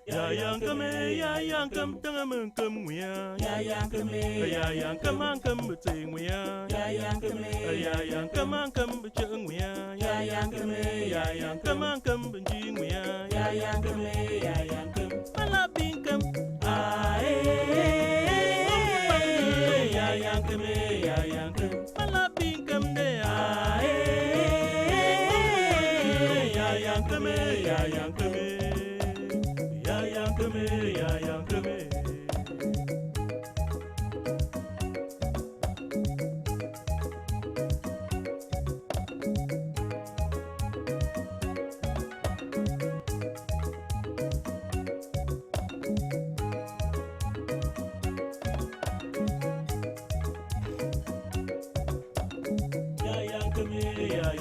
Ya yang kame ya yang kam tanga mun kam ya yang kame ya yang kam an kam butse ya yang kame ya yang kam an kam butse ya yang kame ya yang kam an kam bunji ya yang kame ya yang kam ala bin kam ae ya yang kame ya yang kam ala bin kam de ae ya yang kame ya yang kame ya yang kame ya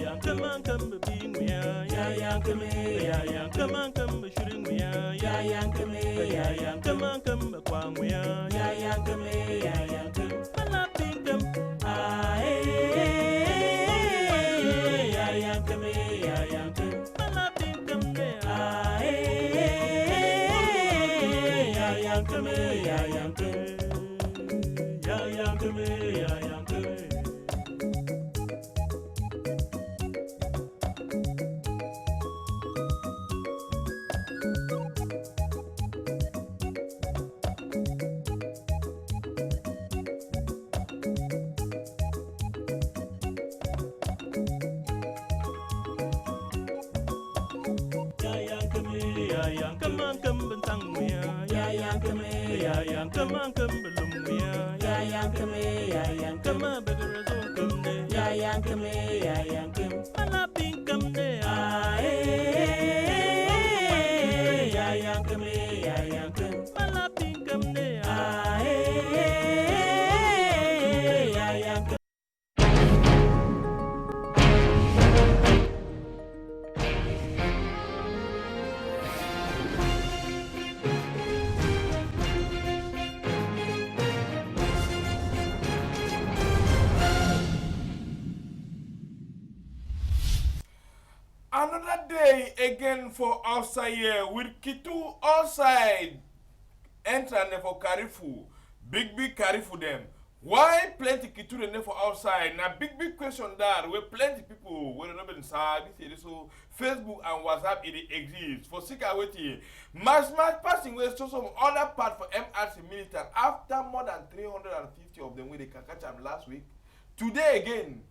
yang kaman kam bin ya yang kame ya yang kaman kam shirin ya yang kame ya yang kaman kam kwang ya yang kame ya yang kam ala bin kam ae ya yang kame ya yang kam ala bin kam de ae ya yang kame ya yang kame ya yang kame ya yang kame ya yang kaman kam bentang ya yang kame ya yang kaman kam belum ya yang kame ya yang kama begerazo kam de ya yang kame ya yang kam ala bin kam de ae ya yang kame ya yang kam ala bin kam de ae ya yang kam Another day again for outside here with Kitu outside. Enter for Karifu. Big Karifu them. Why plenty Kitu them for outside? Now big question that where plenty people when not been sad so Facebook and WhatsApp it exists. For sick waiting. Mass passing with so some other part for MRC militant after more than 350 of them when they can catch them last week. Today again,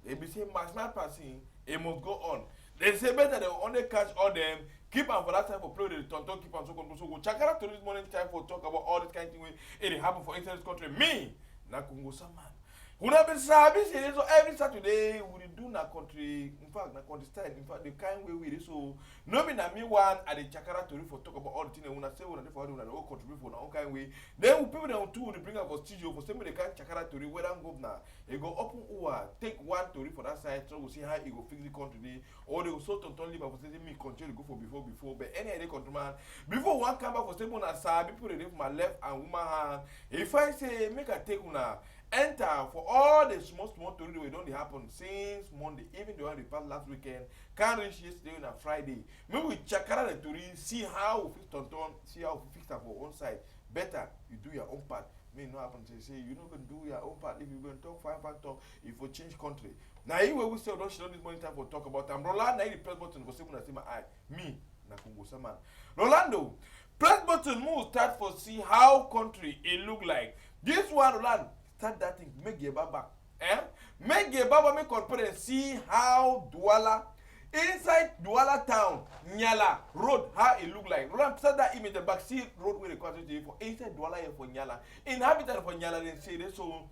they be saying mass passing, it must go on. They say better they only catch all them, keep on for that time for play the tonton, keep on so go. Chakara to this morning time for talk about all this kind of thing when it happen for inside this country. Me, Nakungo Saman. Who have been service so every Saturday we do na country, in fact, na country style, in fact, the kind way we do so. No be na me one at the Chakara to for talk about all the things they want to say, when they for the whole country for all kind way. Then people them too, they bring up for studio for somebody they can Chakara to where I'm go now. They go open take one to for that side, so we'll see how it go fix the country. Or they will sort of leave for saying me continue to go for before. But any other country man, before one come back for saying on side, people they for my left and woman hand. If I say make a take una. Enter for all the small story we don't happen since Monday, even the one we passed last weekend, can't reach yesterday on a Friday. Maybe we check out the story, see how we fix tonton, see how we fix that for one side. Better you do your own part. May not happen to say you're not going to do your own part. If you're going to talk, fine, talk. If you change country. Now, here we say, don't show this morning time for talk about them. Rolando, the press button for someone to see my eye. Me, Nakungo Saman. Rolando, press button move start for see how country it look like. This one, Rolando. Start that thing, make your baba. Make your baba make compare and see how Douala, inside Douala town, Nyala road, how it look like. Roland start that image, the backseat road where they concentrate for inside Douala here for Nyala. Inhabitant for Nyala, they say they so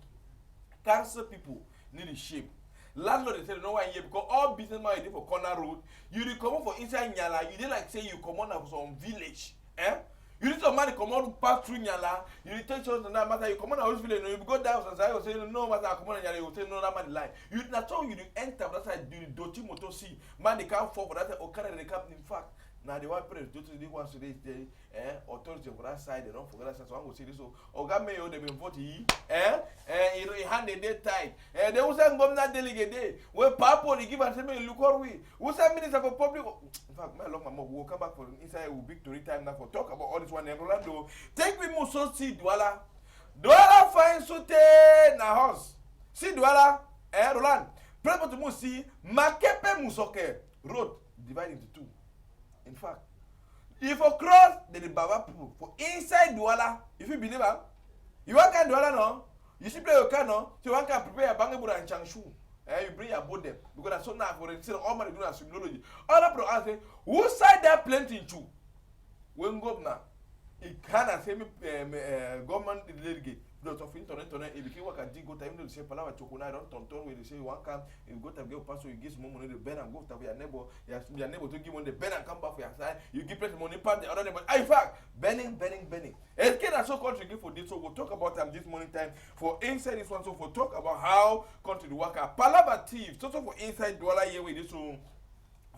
cancer people need a shape. Landlord they say no one here because all businessmen you dey for corner road. You dey come for inside Nyala, you dey like say you come on from some village. You need some money come on pass through Nyala. You need take shots on that matter. You come on a house village. You go down and say, "You say no matter. Come on Nyala." You say no that man lie. You that's how you enter that side. You dirty motor see man they can't fall for that side. Or carry the cap. In fact, Now the one parents do to the ones today, authority for that side, they don't forget that side. So I'm going to say this. So, Oga Mayo, they've been voting, he handed their tight. They was saying, "Go na delegate day." Where Papa they give and say, "Me look how we." Who say minister for public? In fact, my long mama will come back for inside victory time now for talk about all this one. Rolando, take me Muso see Douala. Douala find Sote na house. See Douala, Roland. Pray to Musi, Makepe Musoke road divided into two. In fact, if you cross the Baba people for inside Douala, if you believe it, you want to Douala no, you see play your car no, so you want to prepare a bangabura and changshu. You bring your boat them because that's so now for the all money doing symbology. Other pro answer, who side that plenty in two? When go now, it can say me government delegate. Because of internet, it became what I did go time to say Palava Chokuna, I don't turn where they say one come, you go to get pass, you give some money to Ben and go to your neighbor, your neighbor to give on the Ben and come back for your side, you give plenty money, part the other neighbor. In fact, Benning. And can so country give for this, so we'll talk about them this morning time for inside this one, so for talk about how country the worker. Palava thieves, so for inside Douala here with this one,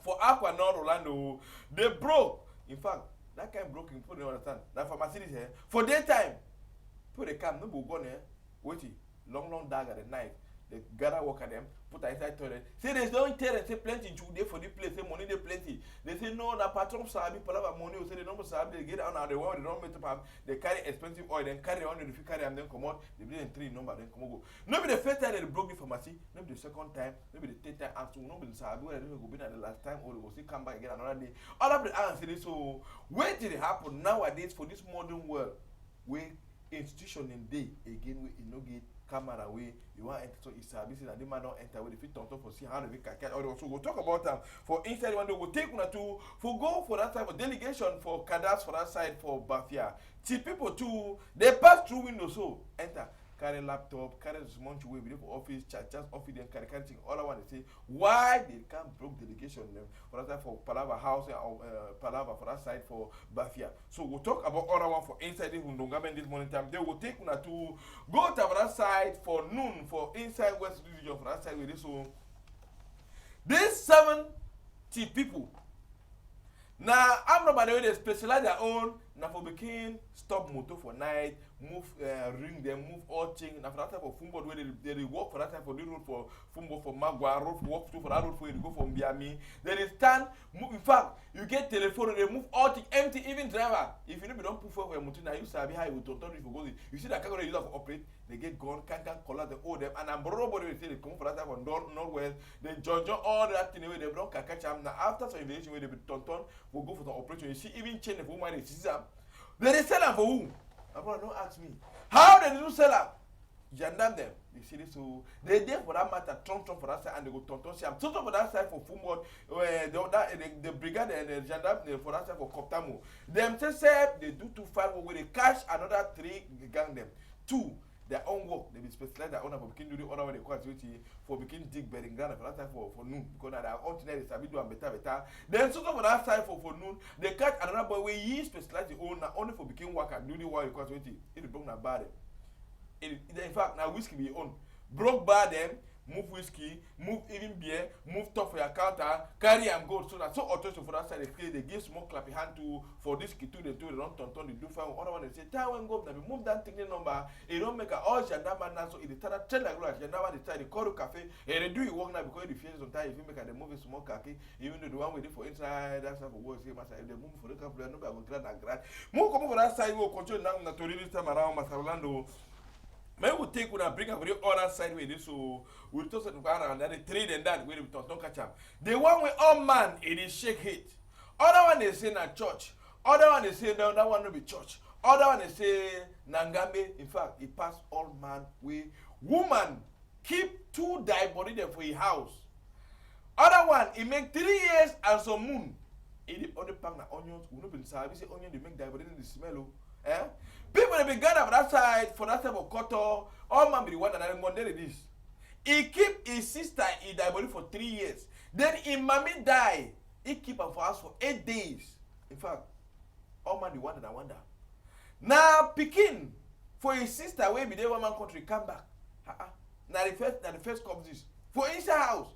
for Aqua North Orlando, they broke. In fact, that kind of broken, people don't understand. That for Mercedes here, for daytime. Put the cam, no go there, wait, long dagger, the knife, they gather work at them, put inside toilet. Say they don't tell and say plenty today for the place, say money they plenty. They say no, the patron sabi, palava money, say they don't sabi, they get out now, they want, they don't make up, they carry expensive oil, then carry on, if you carry them, then come out, they bring in 3 number, then come go. Maybe the first time they broke the pharmacy, maybe the second time, maybe the third time, and so nobody sabi, whether they go be the last time, or they will still come back again another day. All of the answers, so wait till it happen nowadays for this modern world, we institution in day again we no get camera way you want enter so it's services and the man don't enter with the fit on top for see how they can or also we'll talk about them for inside one day we'll take one to for go for that type of delegation for cadres for that side for Bafia. See people too they pass through window so enter carry laptop carry small way with for office chat just office them carry thing all I want to say why they can't broke delegation them for that side for Palava house or Palava for that side for Bafia. So we'll talk about other one for inside this Ndongaben this morning time. They will take una to go to that side for noon for inside West region for that side with this so these 70 people. Now I'm not by the way they specialize their own now for begin stop motor for night move ring them move all things now for that type of football where they work for that type for the road for football for Magua road walk through for that road for you to go from Miami then they stand move in fact you get telephone they move all things empty even driver if you know you don't put for your motor now you sabi how you will turn if you go you see that car use for operate they get gone can't collect the owe them and I'm nobody will say they come for that type of northwest they join all that thing away they don't catch them now after some evaluation where they be turn will go for the operation you see even change the woman they see them they sell them for who? Don't ask me. How they do sell them? Gendarme them. You see this so they there for that matter, Trump for that side and they go tonton see. I'm for that side for Fumod, the brigade and the gendarme for that side for Koptamo. Them say they do 2-5 where they catch another 3 gang them. 2 their own work, they be specialized their own for begin do the other way they call it for begin dig bedding ground for that time for noon because they are alternate they do and better. Then so for that side for noon, they catch another boy where he specialize the own only for begin work and do the work because it broke na bad. In fact now whiskey be own. Broke bad them, move whiskey, move even beer, move top for your counter, carry and go so that so authority for that side they give small clappy hand to for this key they don't turn they do fine other one they say time when go now move that thing number it don't make a all gendarme now so it start tell like gendarme they try the call cafe and they do it work now because the fears sometimes if you make a the movie small khaki even though the one waiting for inside that side for work say master if they move for the cafe no be go grad and grad move come for that side go control now to really time around Master Orlando. Maybe we take when I bring up the other side with this, so we'll talk about another 3 than that where we don't catch up. The one with all man it is shake it. Other one they say na church. Other one they say no, that one no be church. Other one they say Nangambe. In fact, it pass all man with woman keep 2 die body there for his house. Other one it make 3 years and some moon. It only pack na onions. We no be sabi say onion they make die body the smell. People they be gathered for that side for that type of cotton. All man be the one that I'm going to do this. He keep his sister in die body for 3 years. Then his mommy die. He keep her for us for 8 days. In fact, all man the one that I wonder. Now Pekin for his sister where be there one man country come back. Now the first comes this for inside house.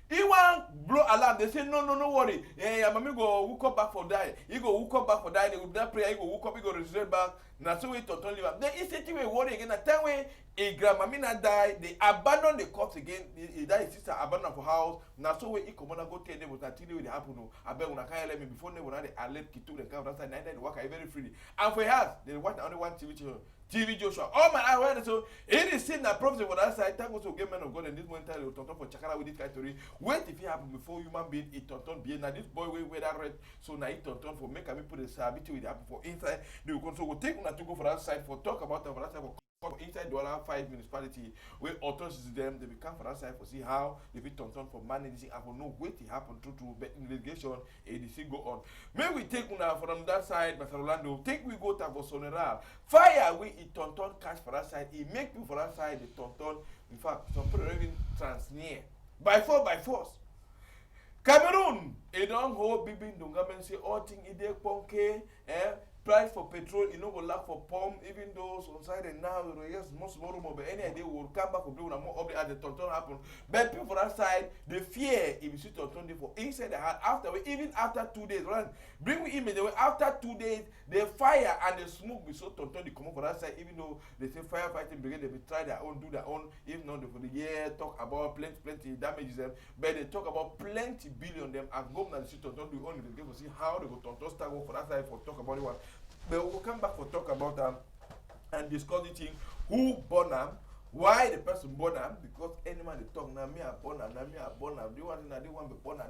He want blow alarm. They say no worry. Yeah, mommy go woke up back for die. He go woke up back for die. They will that prayer. He go woke up. He go resurrect back. Now so we total live. Then instantly worry again. That time when a grandmammy not die, they abandon the corpse again. He die. His sister abandon for house. Now so we he come on go tell them what that thing will happen. No, I bet when I can't let me before they will not alert Kitu the come outside. Night they work very freely. And for us, they watch only one TV Joshua. Oh man, I heard it. So it is seen that prophecy for that side. Thank God to get men of God and this one time they will talk for Chakara with this kind of story. Wait if it happen before human being it turn be now this boy wear that red so now it turn for make me put a sabiti with happen for inside. They will so we'll take one to go for that side for talk about that for that side for inside $5 municipality where authorities them they become for that side for see how if it turn for managing and for no wait it happen through investigation ADC go on. May we take una from that side, Mr. Orlando, take we go to Bosonera. Fire we it turn cash for that side, it make people for that side the turn. In fact, some people even transnear. By force. Cameroon, it don't hold Bibi Ndungamen say all thing ide ponke, price for petrol, you know, will lack for pump, even those on side and now, yes, most more room, but any idea will come back for blue and more at the tonton happen. But people for that side, the fear if you see tonton for inside the heart after even after 2 days, run. Bring me image after 2 days, the fire and the smoke be so tonton they come up for that side, even though they say firefighting brigade, they will try their own, do their own, if not for the year, talk about plenty damages them, but they talk about plenty billion them and government see tonton do only they will see how they go tonton start for that side for talk about it one. But we'll come back for talk about them and discuss the thing who born them, why the person born them, because any man they talk now me are born them, they want to be born them,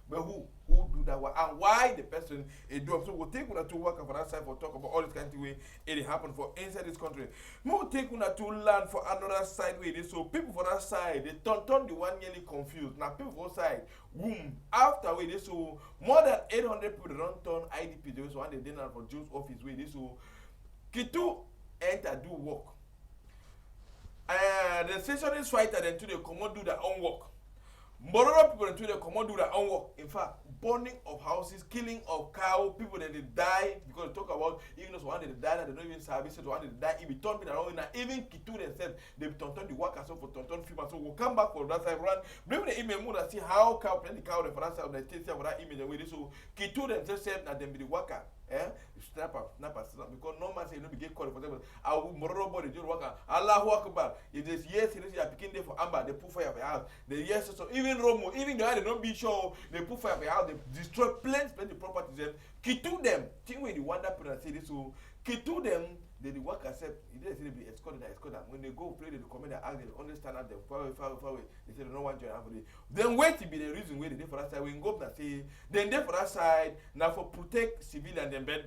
but who do that one and why the person is doing. So we'll take one to work for that side for talk about all this kind of way it happen for inside this country. We'll take one to learn for another side way. So people for that side they turn the one nearly confused. Now people for side after we this so more than 800 people don't turn IDP. They also want the dinner for Joe's office way this so Kitu enter do work. The secessionist fighter then to the command do their own work. Mororo people into the command do their own work. In fact, burning of houses, killing of cow, people that they die because they talk about even those one that die that they don't even service, one that die, if it turn me around, even Kitu themselves, they turn the workers for turn film. So we'll come back for that side run. Bring the image more and see how cow plenty cow the for that side of the state for that image and way so Kitu themselves said that them be the worker. Snapper, because no man say no be get called for example. I will mororo body do worker. Allahu Akbar. If there's yes, they are picking there for Amber, they put fire for your house. The yes, so even Romo, even the they don't be sure, they put fire for your house, they destroy plenty properties them, Kitu them. Think when the wonder people and say this so Kitu them, they the work accept, it didn't say they be escorted. When they go play, they come in and act, they understand that they far away. They say they don't want to join for it. Then wait to be the reason where they for that side. When go up and say, then they for that side, now for protect civilian them bed.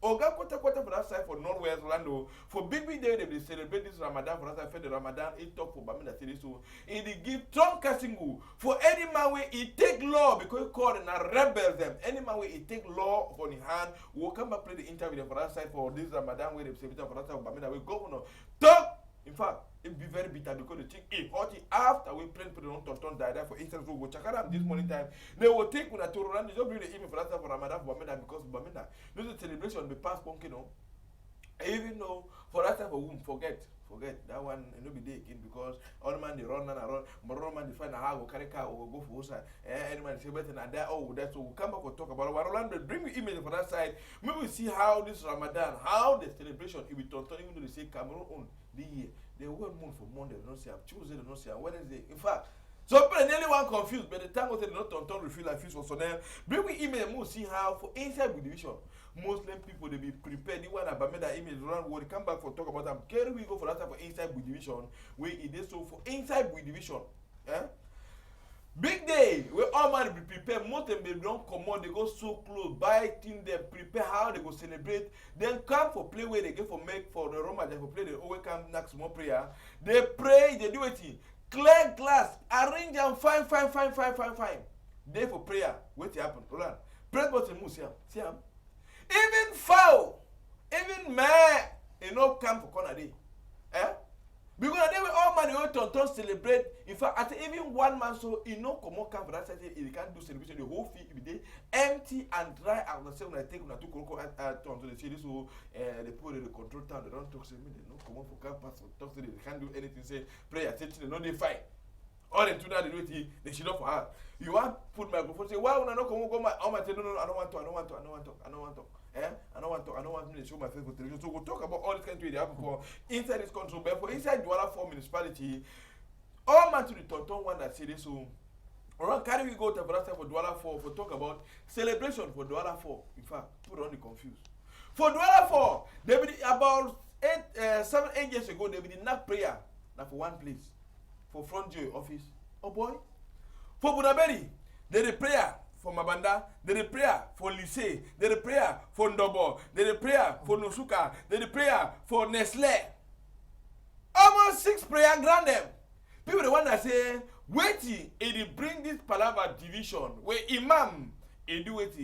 Oga quarter for that side for Northwest Orlando. For big day they will celebrate this Ramadan for that side for the Ramadan. It talk for Bamina City so it give Trump Kasingu for any man way he take law because he called and rebel them. Any man way he take law for his hand. We'll come back play the interview for that side for this Ramadan where they celebrate for that side of Bamina way governor. Talk. In fact, it be very bitter because the thing is hot after we plan for the non-tonton died for instance we will check out this morning time. They will take when I told Rwanda, just bring the email for that time for Ramadan for Bamenda because Bamenda. This is a celebration be past pumpkin, no? Even though for that time for whom forget that one no be day again because all man they run and run, more man they find a how go carry car or go for outside. Any man say better than that. Oh, that's so we'll come back and talk about it. Orlando, bring me email for that side. Maybe we see how this Ramadan, how the celebration it will turn even though they say Cameroon own the year. They were moon for Monday, they don't say Tuesday, they don't say Wednesday. In fact, so people nearly one confused, but the time was they not turn refill like fish for so now. Bring me email and we'll see how for inside with division. Muslim people they be prepared. The one about me that email run will come back for talk about them. Can we go for that time for inside with division? Where it is so for inside with division. Big day where all man be prepared. Most of them they don't come on, they go so close, buy things, they prepare how they go celebrate. Then come for play where they get for make for the Roma, they for play, they always come next more prayer. They pray, they do it. Clear glass, arrange and fine. Day for prayer. What happen? Hold on. Pray but move, see him. Even foul, even man, you know come for corner day. Because they will all man they celebrate. In fact, at even one man so you know come for that side, he can't do celebration. The whole field will be empty and dry. I will say when I take when I took Coco to the city, so they put the control town. They don't talk to me. They don't come for campus. Talk to them. They can't do anything. Say prayer, attention. They know they fight. All the two that they do it, they should not for her. You want put microphone say, why when I not come my all my say, no, I don't want to, I don't want to, I don't want to, I don't want to. I don't want to, I don't want me to show my face for television. So we'll talk about all this kind of thing they happen for inside this control. But for inside Douala 4 municipality, all man to the Tonton one that say this so around carry we go to for Douala 4 for talk about celebration for Douala 4. In fact, people don't be confused. For Douala 4, they be about 7, 8 years ago, they be not prayer now for one place. For Front Joy office. Oh boy. For Bunaberi, they the prayer for Mabanda, they the prayer for Lycée, they the prayer for Ndobo, they the prayer for Nosuka, they the prayer for Nestle. Almost 6 prayer grand them. People the one that say, waiting, it bring this palaver division where Imam do it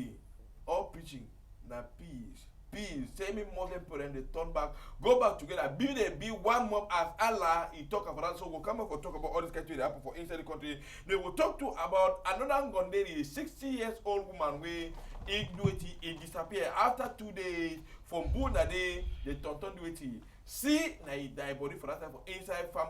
all preaching na peace. Peace, same Muslim parent, they turn back, go back together, be one mob as Allah, he talk about that. So we'll come up for talk about all this kind of thing that happen for inside the country. They will talk to about another Gonderi, 60 years old woman, where he disappear after 2 days from Buna Day, they turn do it. See, na he die body for that time for inside farm,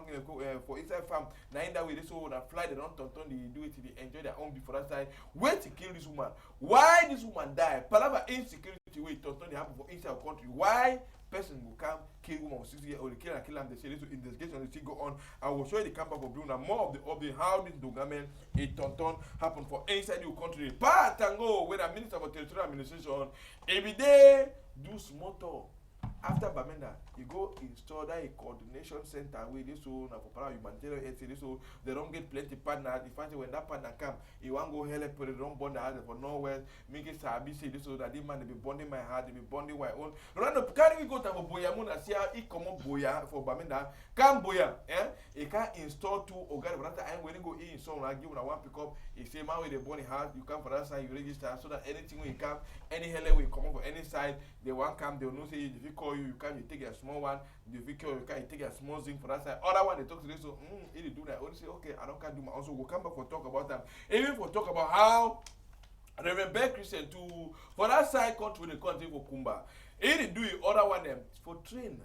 for inside farm. Na in that way, they so that fly, they don't turn, they do it, they enjoy their own before that side. Wait to kill this woman. Why this woman die? Palava insecurity way turn they happen for inside our country. Why person will come kill woman for 60 years old, they kill and they say this investigation they still go on. I will show you the camp of Bruna more of the how this dogamen a turn happen for inside your country. Pa tango when a minister for territorial administration every day do small talk. After Bamenda, you go install that a coordination center where this so na for humanitarian aid, so they don't get plenty partners. The fact when that partner come, you want go help but they don't bond the heart for nowhere. Make it sabi say this so that this man they be bonding my heart, they be bonding my own. Run up, carry we go to Boya Muna see how it come up Boya for Bamenda. Come Boya, you can install 2 or get for that time when you go in so I give one pick up. You say man with the bonding heart, you come for that side, you register so that anything when you come, any hell will come up for any side, they won't come, they will not say if you call you can you take a small one, the vehicle you can take a small thing for that side. Other one they talk to this so if they do that, only say okay, I don't can do my also we'll come back for talk about them. Even for talk about how Reverend Bear Christian to for that side country the country for Kumba. If they do it, other one them for train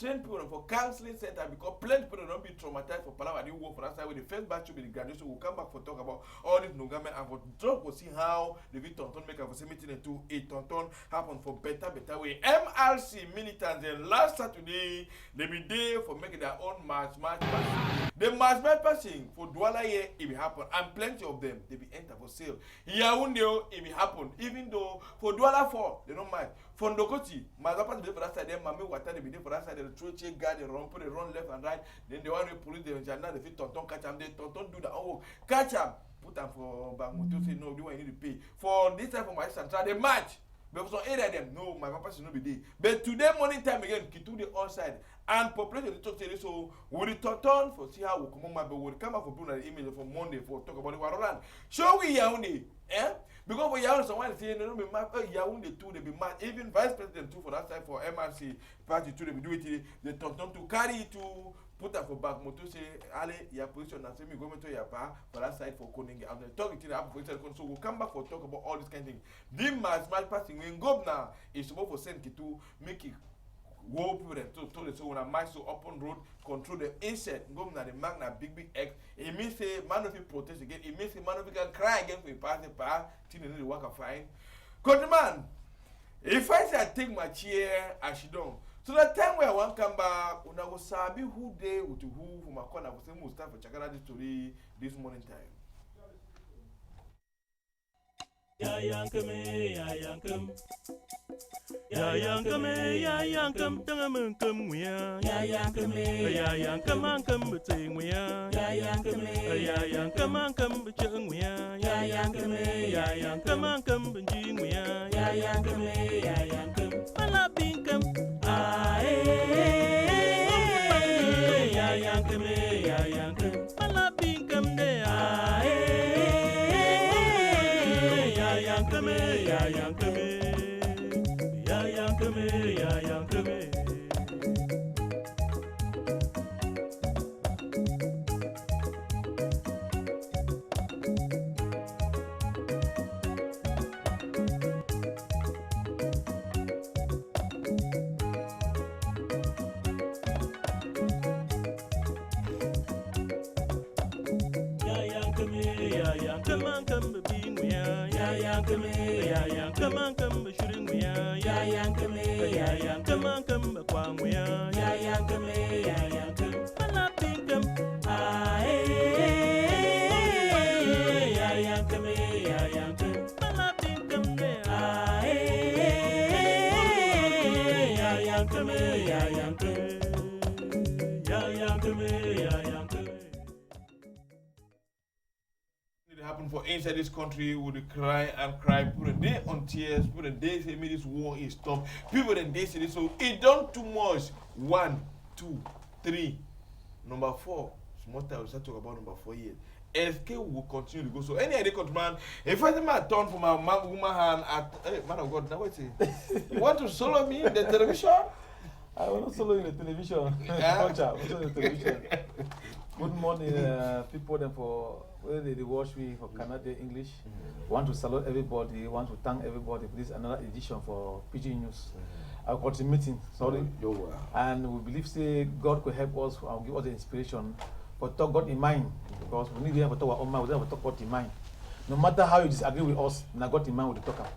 people for counseling center because plenty people don't be traumatized for Palava. They work for that side with the first batch will be the graduation. We'll come back for talk about all this Nogame and for talk we'll see how the Tonton make for meeting and to a Tonton happen for better way. MRC militants and last Saturday they be there for making their own march passing. The march passing for Douala here it will happen and plenty of them they be enter for sale. Yaoundé it will happen even though for Douala 4 they don't mind. For Ndokoti, my papa dey for that side, then Mami Water they be there for that side, they throw chain guard, they run left and right, then they want to police them, now they fit Tonton catch them, they Tonton do that, oh, catch them, put them for Bangmoto, say no, do I need to pay. For this time for my central, they match. But for some area of them, no, my papa should not be there. But today morning time again, Kitu the outside, and population the talk say so we return for see how we come on, but we come up for Bruno the email for Monday for talk about the Waroland. Show we Yaoundé, because for Yaoundé, someone say no be mad. Yaoundé too, they be mad. Even vice president too for that side for MRC party too, they be do it. They turn to carry it to put up for back motor say ale your position and say me go to your pa for that side for Koninge. I'm talking to the for so we'll come back for talk about all this kind of thing. The match passing when governor is supposed to send Kitu make it go people to so when a match to open road control the insect governor the magna big X. It means say man of protest again. It means say man of can cry again for a party till they work a fine. Countryman, if I say I take my chair I should don't. So the time where I want come back, when I was sabi who they with who from a corner, I was saying Mustafa Chakara this story this morning time. Ya yankum. Ya yankum, tangamunkum wea. Ya yankum, ankum, betting wea. Ya yankum, ankum, betting wea. Ya yankum, ankum, benjing wea. Ya yankum, malabinkum. Ya yankum, malabinkum de. Ya yankum. ya yang come on come shooting we ya yang come ya yang come on come kwang we ya yang come ya yang come la ping come ah ya yang come la ping come ah ya yang come ya yang come happen for inside this country would cry and cry, put a day on tears, put a day say me this war is stop. People then they say this, so it done too much. 1, 2, 3, number 4. Small time we start talk about number 4 years. SK will continue to go. So any idea country man, if I my turn for my woman hand at hey, man of God, now wait say you want to solo me in the television? I will not solo in the television. The television. Good morning, people. Then for whether they watch me for Canada English, want to salute everybody. Want to thank everybody for this another edition for PG News. Our continue meeting. Sorry, and we believe say God could help us and give us the inspiration. But talk God in mind, because we need to have a talk our own mind. We don't have to talk God in mind. No matter how you disagree with us, now God in mind with the talker.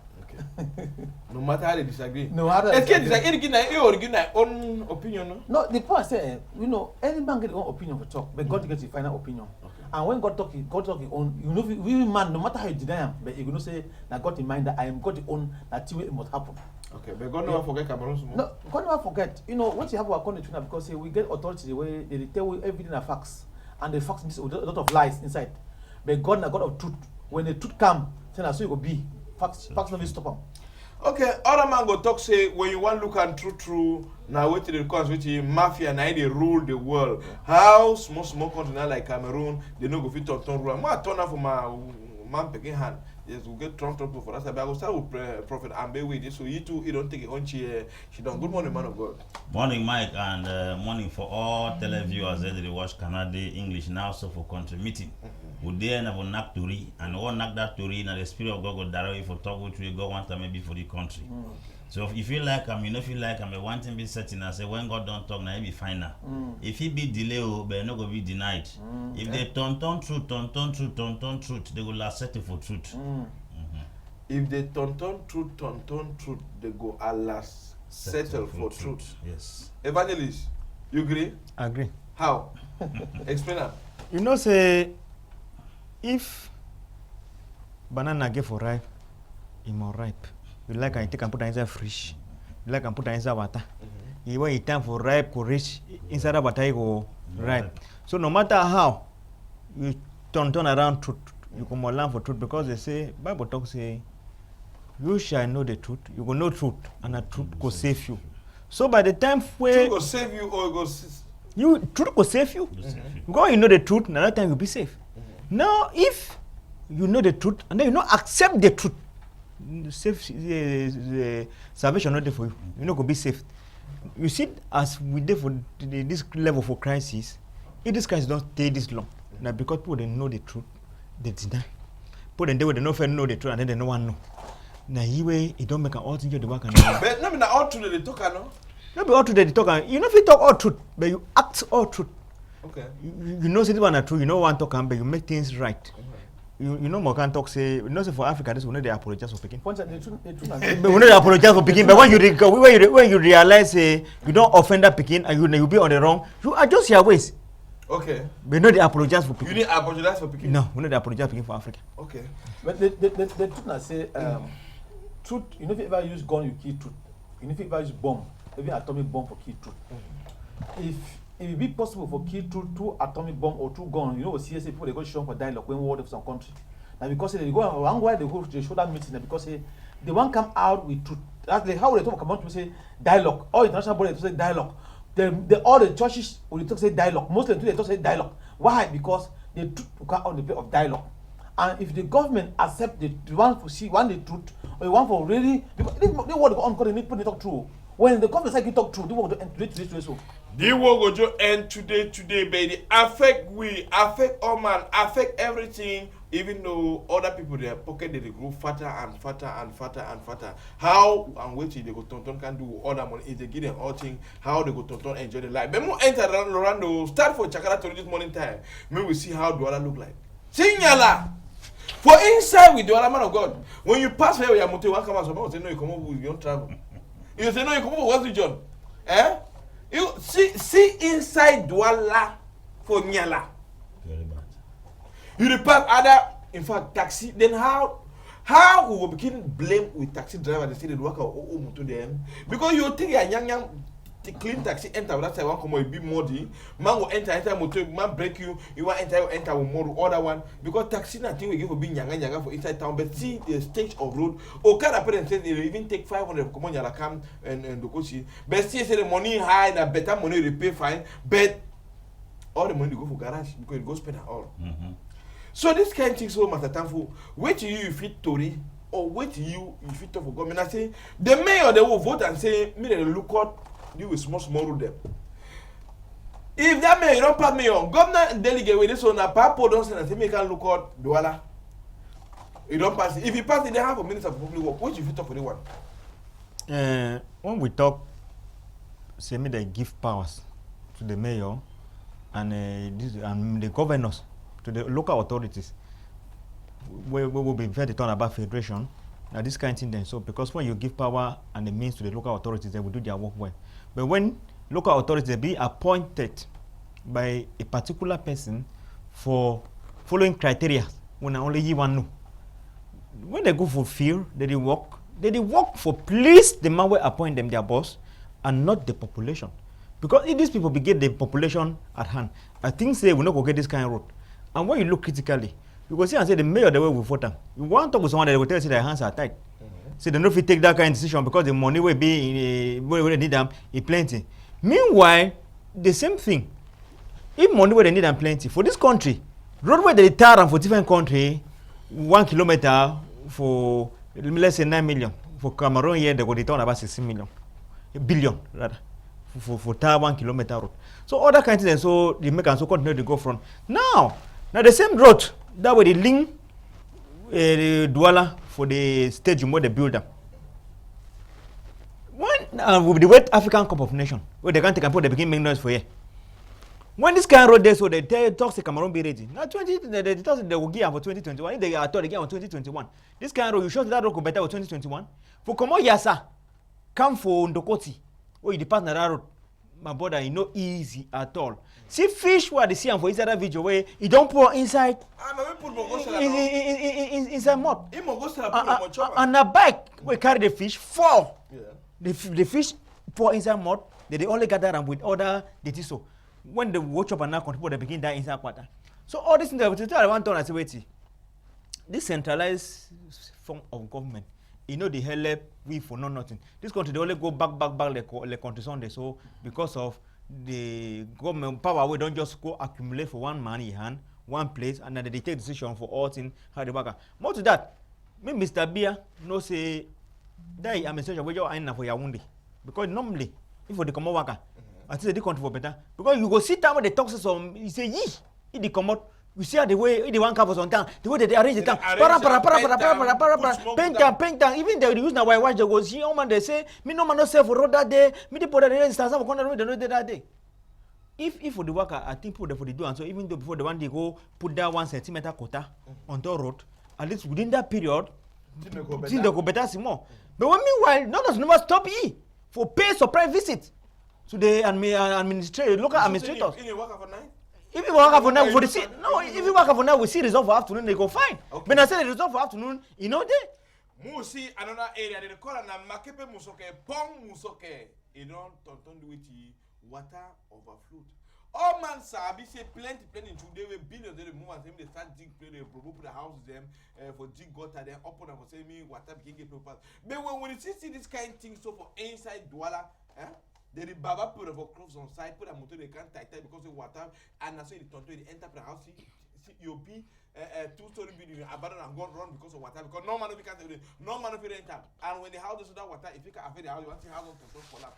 No matter how they disagree. No matter. You give my own opinion. No, the point say, you know, any man get his own opinion for talk, but God gets his final opinion. Okay. And when God talk his own. You know, we man, no matter how you deny him, but you know say, now God in mind that I am God the own. That it must happen. Okay, but God never forget Cameroon. No, God never forget. You know, what you have our country now because we get authority the way they tell you everything are facts, and the facts is a lot of lies inside. But God, a God of truth. When the truth come, then so it will be. Facts never stop them. Okay, other man go talk say when you want look and true now wait till the cause which mafia now they rule the world. How small country now like Cameroon they no go fit turn rule. I turn out for my man picking hand. Yes, we get Trump for that. But I will start with Prophet Ambe with this. So you too, you don't take it on she done. Good morning, man of God. Morning, Mike, and morning for all televiewers that they watch Canada English now. So for country meeting. We there have a knock to read, and one knock that to read, and the Spirit of God go direct for talk with you, God want to maybe for the country. So if you feel like you know feel like I'm one thing be certain and say when God don't talk now, he be fine now. If he be delayed, but not gonna be denied. If they turn truth, they will accept it for truth. If they turn truth, they go alas settle for truth. Yes. Evangelist, you agree? Agree. How? Explain that. You know, say if banana get for ripe, it more ripe. You like I take and put inside fridge. You like and put inside water. When it time for ripe to reach inside the water, it go ripe. So no matter how you turn around truth, you come learn for truth because they say Bible talk say you shall know the truth. You will know truth, and the truth will save you. So by the time where truth will save you or truth will save you. Because you know the truth, another time you'll be safe. Now, if you know the truth and then you not accept the truth, salvation not there for you. You're not going to be saved. You see, as we did for this level for crisis, if this crisis don't stay this long, now because people they know the truth, they deny. People they don't know the truth and then they no one know. Now, it don't make an all thing the work and but no, not all truth they talk, no? Not be all truth they talk. You know if you talk all truth, but you act all truth. Okay. You know this one are true, you know one talk but you make things right. You know more can talk say you know say for Africa this will not they apologize for picking. But we not apologize for picking, but when you realize you don't offend that picking and you be on the wrong, you adjust your ways. Okay. But not they apologize for picking. You didn't apologize for picking? No, we not they apologize for picking for Africa. Okay. But the truth I say truth, you know if you ever use gun you kill truth. You know if you ever use bomb, maybe atomic bomb for kill truth. If it be possible for kill two atomic bomb or 2 guns, you know, CSA people they go show for dialogue when war of some country. Now because they go one why they go to the shoulder meeting because they won't come out with truth. That's like how they talk about to say dialogue. All international body to say dialogue. All the churches will talk say dialogue. Mostly they talk say dialogue. Why? Because the truth will come on the play of dialogue. And if the government accept the one for see one the truth or the one for really because they want to go on because they need to talk true. When the government say talk true, they want to end today so. They will go to end today, baby. Affect all man, affect everything. Even though other people their pocket they grow fatter and fatter. How and what they go tonton can do other money if they give them all thing. How they go tonton enjoy the life. But more enter Lorando start for Chakara to this morning time. Maybe we see how do other look like. Signala. For inside with the other man of God, when you pass here with your motor, one come out, someone will say, no, you come over, you don't travel. You say, no, you come over, what's the John? Eh? You see inside Douala for Nyala. Very bad. You depart other, in fact, taxi, then how we will begin blame with taxi driver, they say they work out to them. Because you think a young the clean taxi enter that side one come will be muddy. Man will enter motor, man break you want enter with more other one. Because taxi nothing we give for being younger for inside town. But see the stage of road. Okada parents said they even take 500 come on yala come and the coach. But see say the money high and better money they pay fine. But all the money go for garage because it goes spend all. So this kind of thing so matter time for wait till you fit Tory or wait till you fit talk for government. I say the mayor they will vote and say me they look out. You will small road them. If that mayor don't pass mayor, governor delegate with this one, a papo don't say that he can look out Douala. You don't pass it. If you pass it, they have a minister of public work. What you fit talk for the one? When we talk, say me they give powers to the mayor and the governors, to the local authorities. We will be very talking about federation. Now this kind of thing then. So because when you give power and the means to the local authorities, they will do their work well. But when local authorities they be appointed by a particular person for following criteria, when only you one know. When they go for field, they work for please the man will appoint them their boss and not the population. Because if these people be get the population at hand, I think say we not go get this kind of road. And when you look critically, you go see and say the mayor the way we vote them. You want to talk with someone that will tell you their hands are tight. So they don't fit take that kind of decision because the money will be in where they need them is plenty. Meanwhile, the same thing. If money where they need them plenty for this country, roadway they tar and for different country, 1 kilometer for let's say 9 million. For Cameroon here they go return about 16 billion rather. For tar 1 kilometer road. So other kind of things so the make and so continue to go from. Now the same road that way they link Douala for the stage where they build them. When with the West African Cup of Nations, where they can't take and put the begin making noise for here. When this kind of road there, so they talk to Cameroon be ready. Now they will give for 2021. If they are told again on 2021. This kind of road, you sure that road go better for 2021? For Komo Yasa, come for Ndokoti, or you depart on that road. My brother, it's not easy at all. See fish where they see and for inside that video where you don't pour inside inside mud. And a bike we carry the fish fall. Yeah. The fish pour inside mud. They only gather them with other dirty so. When they watch up and now people they begin die inside water. So all this thing that I want to say wait. This centralized form of government. You know the help we for nothing. This country they only go back like country Sunday. So because of the government power, we don't just go accumulate for one man in hand, one place, and then they take decision for all things how they work. More to that, me Mr. Bia no say that I'm a social wager and for Yaoundé because normally if for the come worker, I think they country for better because you go sit down with the talk some you say yee, if they come out. You see how the way they want cover on town, the way they arrange the town, paint. Even they use now. I watch the go see. Oh man, they say me no man no sell for road that day. Me the put the instance of corner road they no that day. If for the worker, I think put for the do and so even though before the one they go put that 1 centimeter quota on the road, at least within that period, things they go better some more. But when meanwhile, none of them stop ye for pay surprise visit to the administrator, local administrators. If you work for now for the see, no. If you work for now, we see result for afternoon. They go fine. Okay. When I say the result for afternoon, you know they. Musi another area they call na makepe musoke pong musoke. You don't do it water overflow. All man sabi say plenty today we billions they move and they start dig play they put the houses them for dig gutter then open and for say me water begin get proper. But when you see this kind of thing so for inside Douala, they the baba put of clothes on side, put a motor they can't tight because of water, and I say the tonto they enter the house. See you'll be a 2-story building abandoned and gone wrong because of water. Because no man of you can't no man of you enter. And when the house is that water, if you can afford the house, you want to see how long to collapse.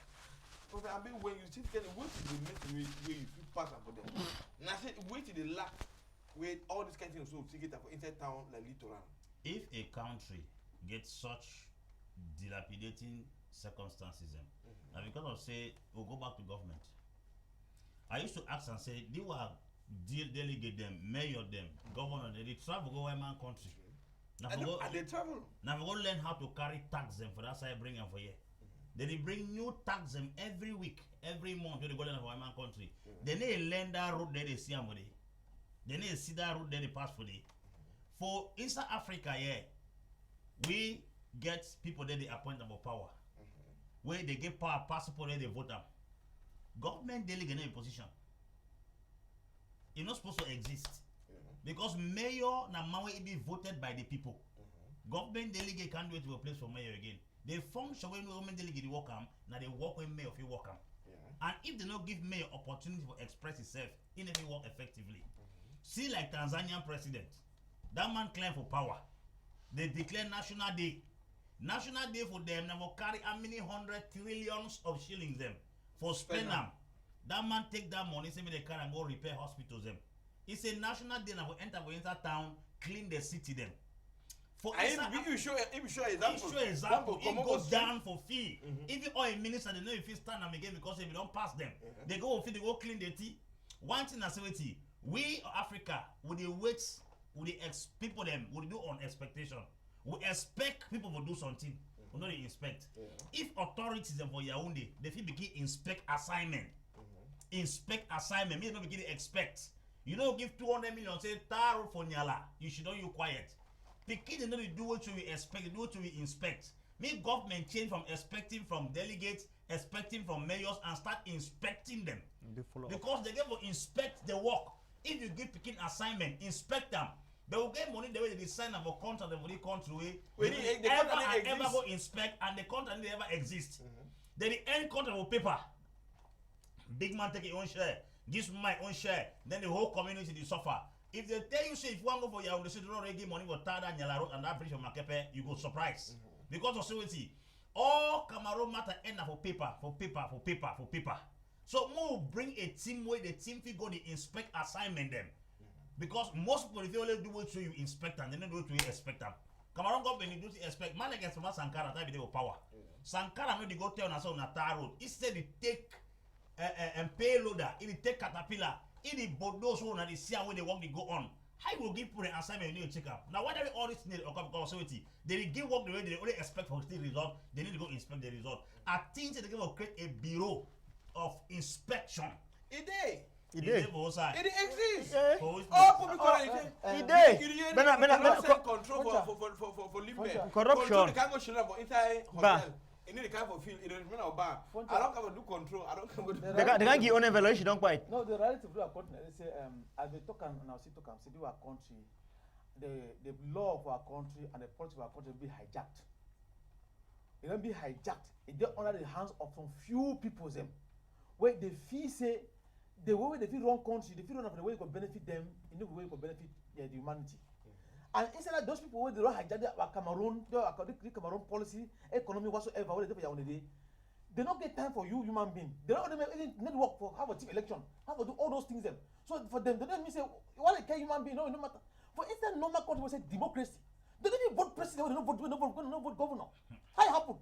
Because I mean when you see the wait to the make where you feel pass for them. And I said wait to the lack where all this kind of things so to get for inside town like littoral. If a country gets such dilapidating circumstances, and because of say we'll go back to government. I used to ask and say, they were delegate them, mayor them, governor, they travel go away man country. Now And they travel. Now we go learn how to carry tax them for that side bring them for here. They bring new tax them every week, every month. They go learn for man country. Then they learn that route there they see them for the. Then they see that route there they pass for the. For Eastern Africa, yeah, we get people there they appoint them for power. Where they get power, passport there they vote them. Government delegate in a position. It's not supposed to exist. Because mayor na mawe it be voted by the people. Government delegate can't do it to a place for mayor again. They function when government delegate work now they work when mayor if you work And if they not give mayor opportunity to express itself, in if he work effectively. See like Tanzanian president. That man claim for power. They declare national day. National day for them now carry how many 100 trillions of shillings them for spend them. That man take that money, say me they can and go repair hospitals them. It's a national day now for enter town, clean the city them. For If you show example, it goes down for fee. If you are a minister, they know if you stand them again because if you don't pass them, they go fee, they go clean the tea. One thing I say with you, we Africa, with the weights, with the people them, we do on expectation. We expect people to do something. We don't inspect. If authorities for Yaoundé, they feel begin inspect assignment. Inspect assignment, means not begin expect. You don't give 200 million, say Taro for Nyala. You should not you quiet. The kids they don't do what you expect, do what you inspect. Make government change from expecting from delegates, expecting from mayors, and start inspecting them. Because they get to inspect the work. If you give picking assignment, inspect them. They will get money the way they sign up for contract for the country. They ever go inspect and the contract never exist. Then the end contract will paper. Big man take his own share, gives my own share, then the whole community they suffer. If they tell you say if you want to go for your own, they say they don't really give money for Tada, Nyala Road and that bridge from Makepe, you go surprise. Because of security, all Cameroon matter end up for paper. So more bring a team where the team will go to inspect assignment them. Because most people if you only do what you inspect and they don't do what you expect them. Cameroon government do to expect man against Sankara that be the power. Sankara no they go tell us on Tar Road. Instead they take and payloader, it take caterpillar, it those who na the see where they work they go on. How will give people an assignment you need to check up? Now why do all this need because they give work the way they only expect for the result, they need to go inspect the result. I think they give create a bureau of inspection. It exists. All public control for corruption. They can't go show up for inside hotel. You need to come for field. It is remain a bar. I don't come to do control. I don't come to do. They can't give own evaluation. Don't quite. No, the reality of our country. They say as they talk and now see talk and say our country, the law of our country and the policy of our country will be hijacked. It will be hijacked. It dey under the hands of some few people them, where they feel say the way they feel run country, they feel run of the way it could benefit them, in the way it could benefit the humanity. And instead of those people where they don't hijack our Cameroon, the Cameroon policy, economy, whatsoever, what they do for day, they don't get time for you, human being. They don't even need work for have a team election, have to do all those things them. So for them, they don't mean say what they care human being, no matter. For instance, normal country will say democracy. They don't even vote president, they don't vote governor. How it happen?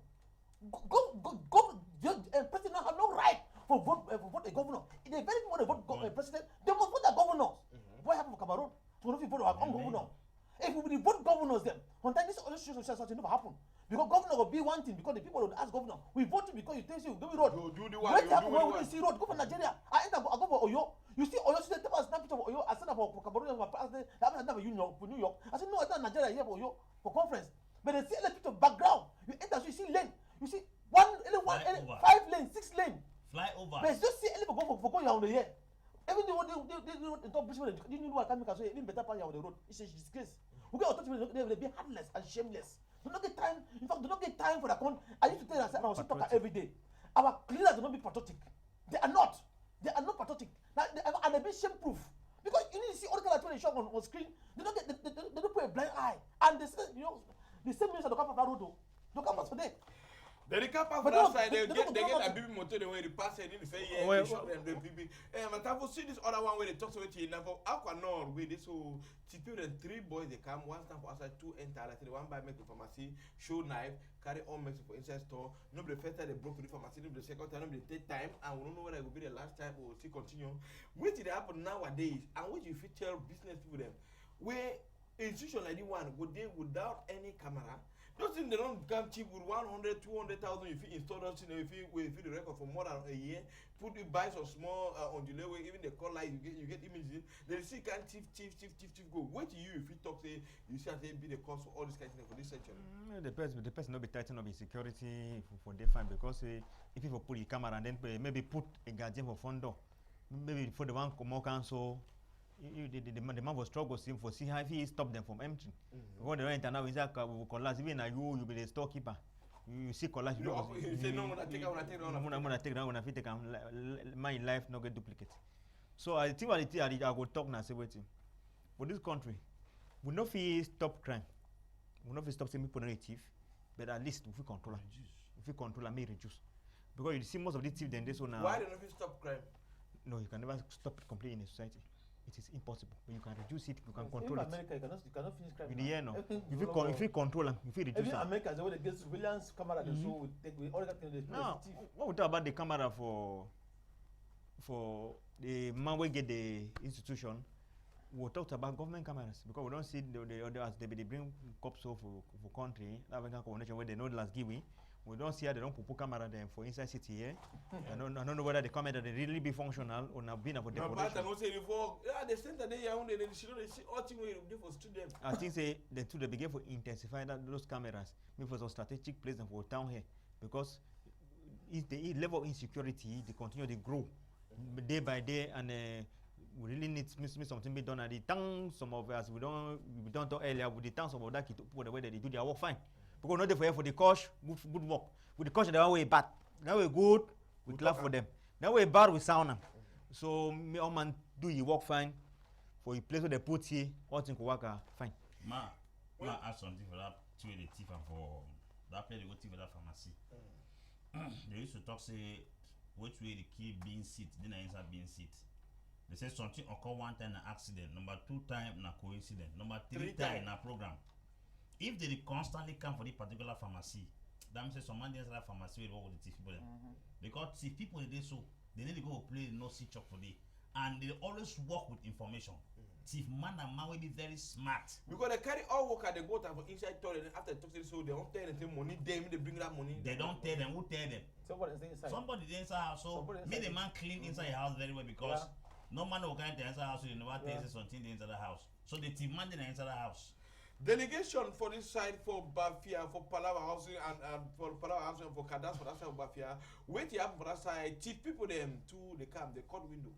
President have no right for vote a governor. If they very want to vote president, they must vote the governors. What happened for Cameroon? So if you vote our own governor. If we vote governors them, one time this other situation never happen. Because governor will be one thing, because the people will ask governor, we vote you because you tell you do we road. You do the one. When we see road, go for Nigeria. I enter I go for Oyo. You see Oyo see the table snap picture of Oyo. I send up for Cameroon I have New York. I said no, I enter Nigeria here for Oyo for conference. But they see a picture background. You enter, so you see lane. You see one 5 lane, 6 lane. Fly over. But just see any for go around the year. Even though they talk Brisbane, you know what I can say, even better part of the road. It's a disgrace. We get authorities, they will be heartless and shameless. They don't get time. In fact, they don't get time for the country. I used to tell them, I was talking every day. Our cleaners do not be patriotic. They are not. They are not patriotic. Now, and they're being shame-proof. Because you need to see all the colors when they show on screen. They don't put a blind eye. And they say, the same minister don't come for that road. Don't come for today. Then the car park But for no, outside, they they get don't- a baby motor, the way they pass it, they say, yeah, Well, they shot them, the baby. But I see this other one where they talk to it, now, Aquanor, with this whole TP, and 3 boys, they come, one stand for outside, 2 enter, I say, one by make the pharmacy, show knife, carry all medicine for inside store. Nobody first time they broke the pharmacy, nobody the second time, nobody take time, and we don't know whether it will be the last time or still continue. What did happen nowadays, and what you fit tell business people them, where institution like this one, would they without any camera? Those things they don't come cheap with 100, 200,000. If you install those things, if you the record for more than a year, put it buy some small on delay way, even the call light you get images. They see can chief go. Wait till you if you talk say you see say be the cost for all this kind of thing for this section. The person not be tighten up in security for the fine because if you put the camera and then maybe put a guardian for front door, maybe for the one more council. The man will struggle for see how he stop them from entering. Because they don't enter now, will collapse. Even you be the storekeeper. You see collapse. You say no, when I take that, when I take my life not get duplicate. So I think I will talk now. Say waiting. For this country, we not feel stop crime. We not feel stop saying people not thief, but at least if we control, may reduce. Because you see most of the thieves then they so now. Why don't you stop crime? No, you can never stop it completely in a society. It is impossible. But you can reduce it, you can control in it. America, you cannot finish crime. With the year, no. Everything If you control them, if you reduce even them. America, the way they get surveillance camera, they show with all that thing. No, what we talk about the camera for the man we get the institution, we talked about government cameras because we don't see the other as they bring cops for country, African coordination where they know the last giving. We don't see how they don't put camera there for inside city here. I don't know whether the camera they really be functional or not being for decoration. No, but I don't say before. Yeah, the center they are only they see all things we do for students. I think say they begin to intensify those cameras, maybe for some strategic place and for town here because if the level of insecurity they continue to grow day by day and we really need something be done at the town. Some of us we don't talk earlier with the town some of that people the way that they do their work fine. Because not there for the coach, good work. With the coach, the one way bad. That way good, we clap for them. That way bad, we sound them. So me all man do you work fine. For the place where they put here, all things work fine. Ma ask something for that to the thief and for that place they go thief for that pharmacy. They used to talk say which way the key being seat, then inside being seat. They say something occur one time an accident, number 2 time na coincidence, number 3 time na program. If they constantly come for the particular pharmacy, that means some man inside pharmacy will work with the thief people. Because thief people they so they need to go play no see chop for day, and they always work with information. Thief man and man will be very smart. Because they carry all work and they go to inside toilet and after talk to so they don't tell them money. They bring that money. They don't tell them. Who tell them? Somebody inside. Somebody inside house. So make the man clean inside your house very well because no man will come inside house. So you never tell something inside the house. So the thief man inside the house. Delegation for this side for Bafia, for Palawa housing and for Palawa housing and for Kadas for that side of Bafia. Wait here for that side. Chief people them to they come, they cut window,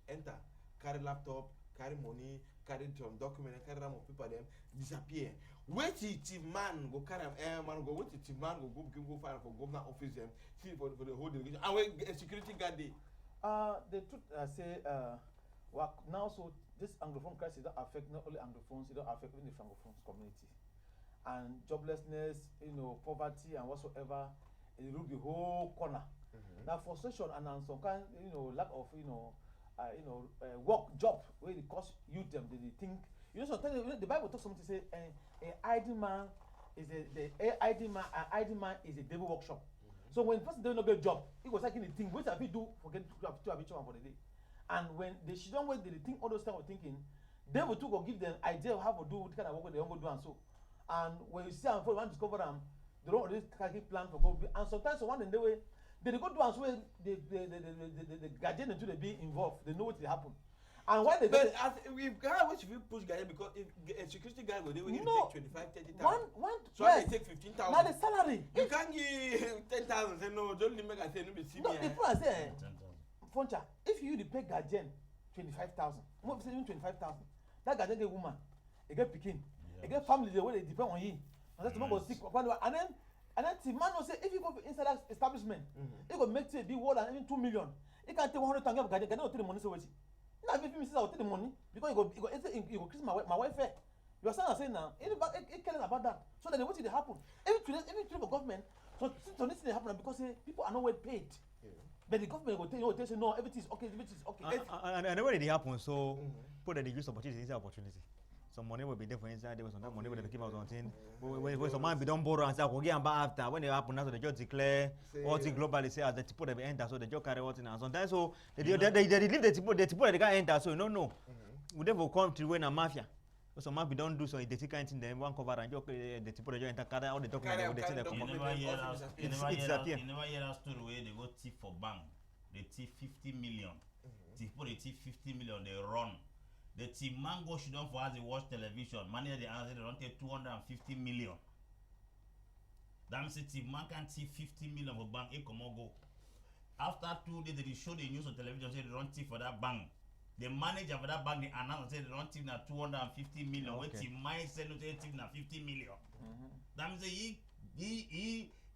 enter, carry laptop, carry money, carry some document, carry them of people them disappear. Wait till chief man go carry man go wait till chief man go file for governor office them see for the whole delegation. And wait a security guard day. The truth say work now so this Anglophone crisis don't affect not only Anglophones, it don't affect even the Francophones community. And joblessness, poverty and whatsoever, it rule the whole corner. Now frustration and some kind, lack of, work job where they cause youth them, they think, sometimes the Bible talks something say, an idle man is an idle man is a devil workshop. So when person doesn't get a job, he was like the thing, what have you do forget to have each one for the day. And when they should don't wait, they think all those type of thinking, they will too go give them idea of how to do what kind of work they want to do and so. And when you see them, for one discover them, they don't already plan for go. And sometimes one in the way they go do and so the guardian into the be involved. They know what will happen. And why they but if guy which you push guardian because if a security guy go they will take 25-30,000. So yes. They take 15,000. Now the salary. You can't give 10,000. Say no, don't make I say no be see me. No, the people say Foncha, if you pay guardian 25,000, more even 25,000, that guardian get woman, they get pikin, they get family the way they depend on you. And that's go sick. And then the man will say if you go inside that establishment, he go make it be more than even 2 million. He can take 100,000 guardian will take the money so wait. Now if me say I will take the money because he go increase my welfare. You understand what I'm saying now? He cares about that. So then what did happen? Every for government, So this thing happen because people are not well paid. Yeah. But the government will tell you, they say no, everything is okay, everything is okay. And when it happens, so put the use opportunity is opportunity. Some money will be there for inside. There was some money will keep out on thing. When some man be done borrow and say, "Okay, I'm back after." When it happen, now the judge declare what the globally say as the people that enter, so the judge carry what in. And sometimes so they leave the people that they can't enter. So you don't know. We never come to when a mafia. So some man be don't do so. They take anything then one cover and the people that enter carry all the documents. You never hear that story where they go thief for bank. They thief 50 million. People they thief 50 million. They run. The team Mango should not for us to watch television. Money they answer they don't take 250 million. That means the team man can thief 50 million for bank. It come go. After 2 days they show the news on television say they don't thief for that bank. The manager for that bank they announce say they don't thief na 250 million. Okay. Where team man say no thief na 50 million. That means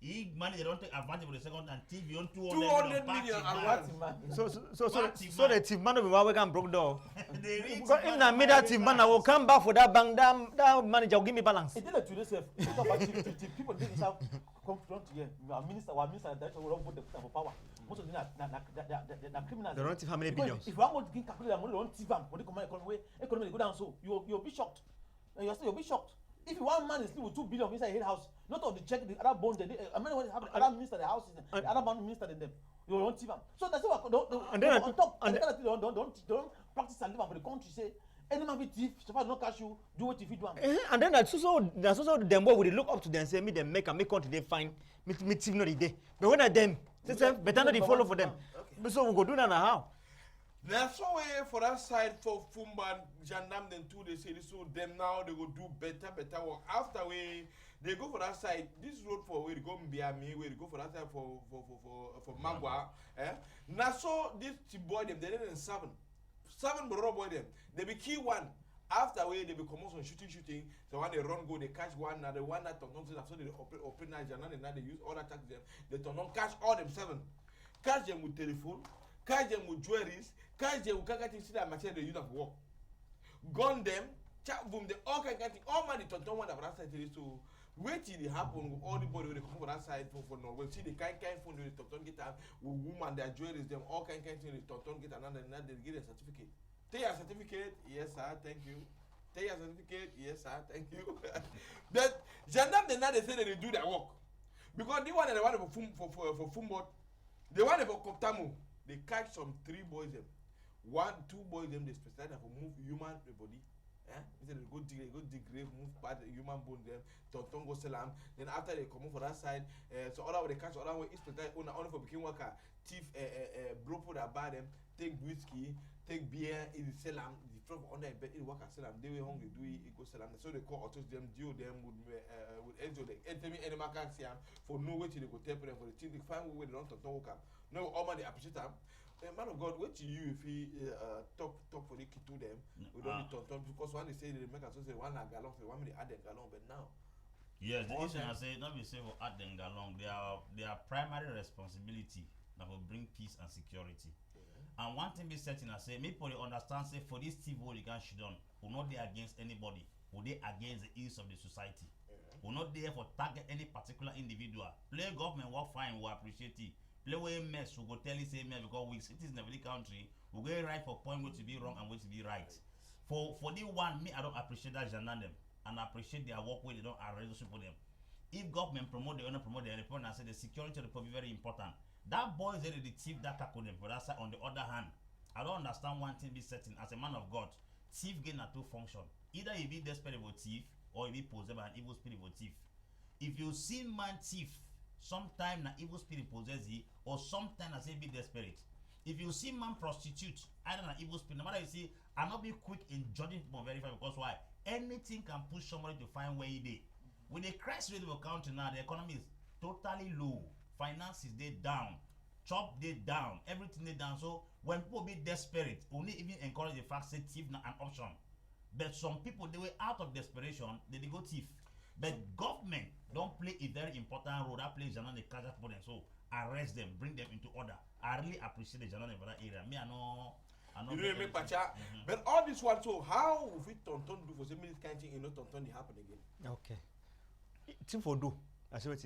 he money they don't take advantage of the second and TV on 200 million and what so the team man will be can broke door. Because if na me that team man I will come back for that bank that manager will give me balance. It didn't to yourself. Talk about people didn't have confront here. Our minister director will put the for power. Most of them are criminals. They don't thief how many billions. If you want to calculate them, don't thief them. When they come economy go down so you'll be shocked. You'll be shocked. If one man is still with 2 billion inside his house, not of the check the other bond, I mean when have the other minister the house, the other man minister than them, you don't thief them. So that's what and then on top, and don't practice and live for the country. Say any man be thief, so far not cash you, do what if you do. And then that's also them boy will look up to them say me them make country they find me thief not the day. But when I them, say better not they follow for them. So we go do that now how. That's why for that side for Fumba, Gendarme, then too, they say this, so them now they go do better work. After they go for that side, this road for where they go Mbiami, where they go for that side for Magua. Now so this boy them, they didn't 7 bro boy them. They be key one. After they be come on shooting. So when they run go, they catch one. Now the one that turn on so they open Nigeria. Now they use all attack them. They turn on catch all them 7. Catch them with telephone. Catch them with jewelries, catch them with kakati see that material they use for work. Gun them, chat boom, they all kakati, all money to one that that side so wait till it happen with all the body when they come for that side for Norway. See the kind phone they turn get out with woman, their jewelries, them all kind things they turn get another and they get a certificate. Take your certificate, yes sir, thank you. Take your certificate, yes sir, thank you. But Gendarme they now they say that they do their work. Because the one that they want for Fumbot, they want for Koptamu. They catch some 3 boys them. 2 boys them they specialize for move human body. Instead they go dig grave, move part human bone them, tonton go sell them. Then after they come for that side, so other way they catch other way is specialized only for became worker, thief bro for that buy them, take whiskey, take beer, it sell them, the front under bed, it work and sell them. They were hungry, do it go sell them. So they call autos them, deal them with angel like any man can see them for no way till they go tell them for the team. They find way they don't tonton work. No, all man they appreciate them. Man of God, wait to you if he talk for the kid to them. We don't need to because when they say they make us say 1 gallon, for 1 minute add them gallon, but now. Yes, the issue I say not be say for add them gallon. Their primary responsibility now will bring peace and security. And one thing be certain I say, me people understand say for this thief what you can shoot on, we're not there against anybody, we're there against the ills of the society. We're not there for target any particular individual. Play government work fine, we appreciate it. Play way mess, we go tell you say mess because we citizens in every country, we go right for point where to be wrong and where to be right. For the one, me I don't appreciate that Gendarme them and I appreciate their work where they don't arrange for them. If government promote, they don't promote, they report and say the security of the people is very important. That boy is the thief that tackle them, but that's on the other hand. I don't understand one thing be certain as a man of God. Thief gain a 2 function. Either you be desperate for thief or you be possessed by an evil spirit for thief. If you see man thief, sometime na evil spirit possess you, or sometime I say be desperate. If you see man prostitute, either an evil spirit, no matter you see, I not be quick in judging people verify because why? Anything can push somebody to find where he dey. With the crisis rate of a country now, the economy is totally low. Finances they down, chop they down, everything they down. So when people be desperate, only even encourage the fact say thief na an option. But some people they were out of desperation, they go thief. But government don't play a very important role. That plays Gendarme they catch up for them. So arrest them, bring them into order. I really appreciate the Gendarme for that area. Me I know. You really make pacha. But all this one, so how if we tonton do for 7 minutes kind thing, you know tonton they happen again? Okay. Thing for do. I say what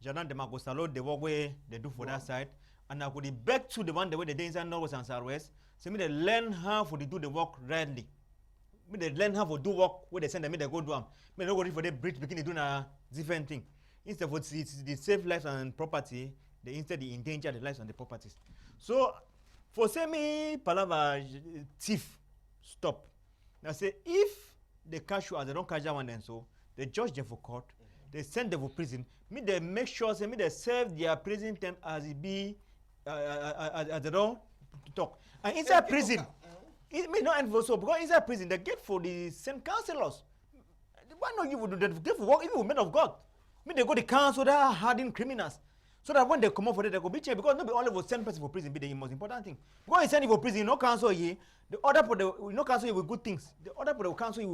Jordan dem go salute the work way they do for that side, and I could beg to the one the way they do inside Northwest and Southwest. So me they learn how to do the work rightly. Me they learn how to do work where they send them, me they go do them. Me no go for the bridge begin to do a different thing. Instead of the save lives and property, they instead they endanger the lives and the properties. So for say me palava thief stop. Now say if they catch you as they don't catch that one then so they judge them for court, they send them for prison. Me they make sure say me they serve their prison term as it be as they don't talk. And inside prison, it may not end for so because inside prison they get for the same counselors. Why not you would do that? They for work even with men of God. Me they go to counsel that hardened criminals. So that when they come out for that, they go be checked because not be only for send person for prison be the most important thing. Because you send you for prison, you no counsel you. The other for the you no counsel you with good things. The other for the counsel you with bad